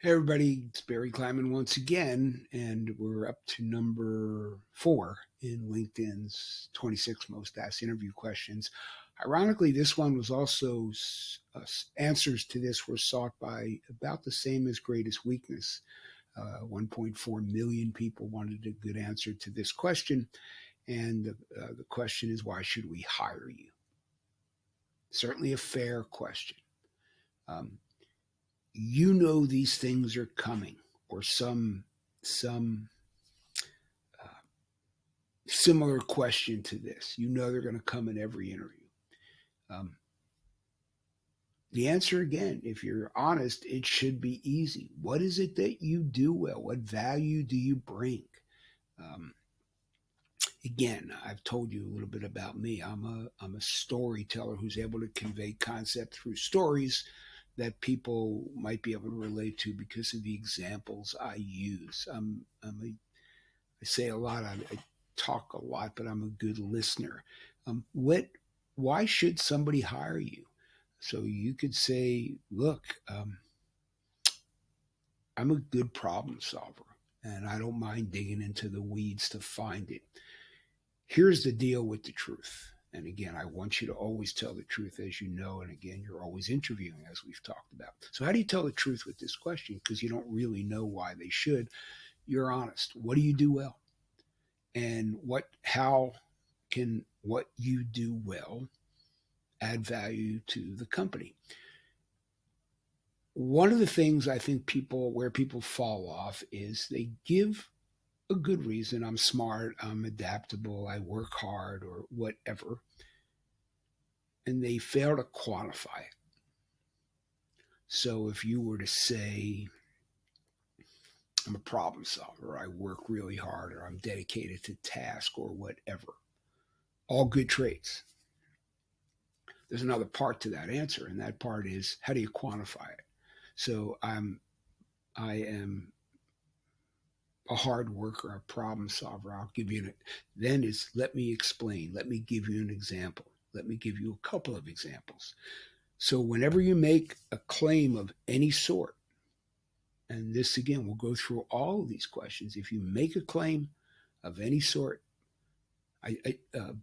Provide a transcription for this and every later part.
Hey everybody, it's Barry Kleiman once again, and we're up to number 4 in LinkedIn's 26 most asked interview questions. Ironically, this one was also answers to this were sought by about the same as greatest weakness. 1.4 million people wanted a good answer to this question, and the question is, why should we hire you? Certainly a fair question. Um, you know these things are coming, or some uh, similar question to this. You know they're going to come in every interview. Um, the answer, again, if you're honest, it should be easy. What is it that you do well? What value do you bring? Um, Again, I've told you a little bit about me. I'm a storyteller who's able to convey concept through stories that people might be able to relate to because of the examples I use. I say a lot. I talk a lot, but I'm a good listener. What? Why should somebody hire you? So you could say, look, I'm a good problem solver, and I don't mind digging into the weeds to find it. Here's the deal with the truth. And again, I want you to always tell the truth, as you know. And again, you're always interviewing, as we've talked about. So, how do you tell the truth with this question? Because you don't really know why they should. You're honest. What do you do well? And how can what you do well add value to the company? One of the things I think where people fall off is they give a good reason. I'm smart, I'm adaptable, I work hard, or whatever, and they fail to quantify it. So if you were to say, I'm a problem solver, I work really hard, or I'm dedicated to task, or whatever, all good traits. There's another part to that answer, and that part is, how do you quantify it? So I am a hard worker, a problem solver. I'll give you then is, let me explain. Let me give you an example. Let me give you a couple of examples. So whenever you make a claim of any sort, and this again, we'll go through all of these questions. If you make a claim of any sort,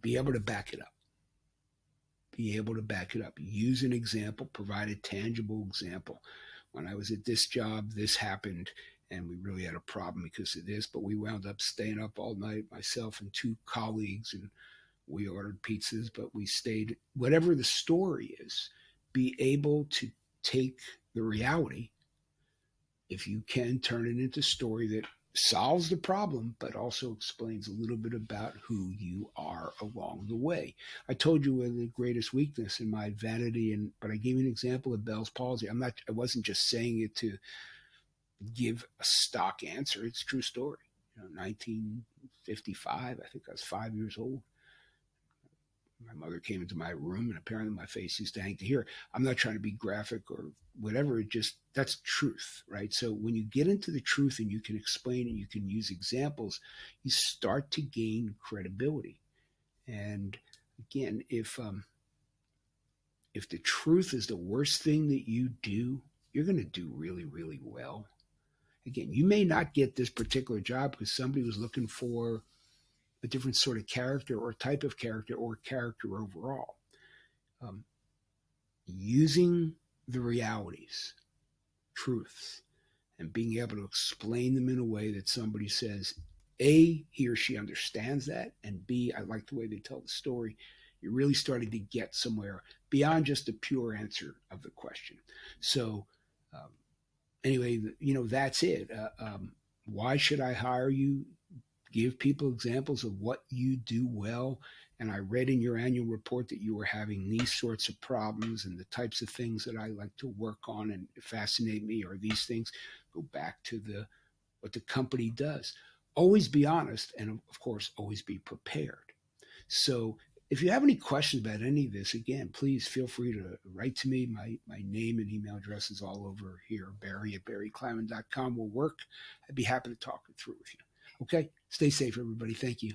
be able to back it up. Be able to back it up. Use an example. Provide a tangible example. When I was at this job, this happened, and we really had a problem because of this. But we wound up staying up all night, myself and two colleagues, and we ordered pizzas. But we stayed. Whatever the story is, be able to take the reality, if you can, turn it into a story that solves the problem, but also explains a little bit about who you are along the way. I told you the greatest weakness in my vanity, but I gave you an example of Bell's palsy. I wasn't just saying it to give a stock answer. It's a true story. 1955, I think I was 5 years old. My mother came into my room, and apparently my face used to hang to here. I'm not trying to be graphic or whatever. It just, that's truth, right? So when you get into the truth and you can explain and you can use examples, you start to gain credibility. And again, if the truth is the worst thing that you do, you're going to do really, really well. Again, you may not get this particular job because somebody was looking for a different sort of character or type of character or character overall. Um, Using the realities, truths, and being able to explain them in a way that somebody says, A, he or she understands that, and B, I like the way they tell the story. You're really starting to get somewhere beyond just the pure answer of the question. So, um, anyway, that's it. Why should I hire you? Give people examples of what you do well. And I read in your annual report that you were having these sorts of problems, and the types of things that I like to work on and fascinate me are these things. Go back to the what the company does. Always be honest, and of course, always be prepared. So if you have any questions about any of this, again, please feel free to write to me. My name and email address is all over here. Barry at barrykleiman.com will work. I'd be happy to talk it through with you. Okay. Stay safe, everybody. Thank you.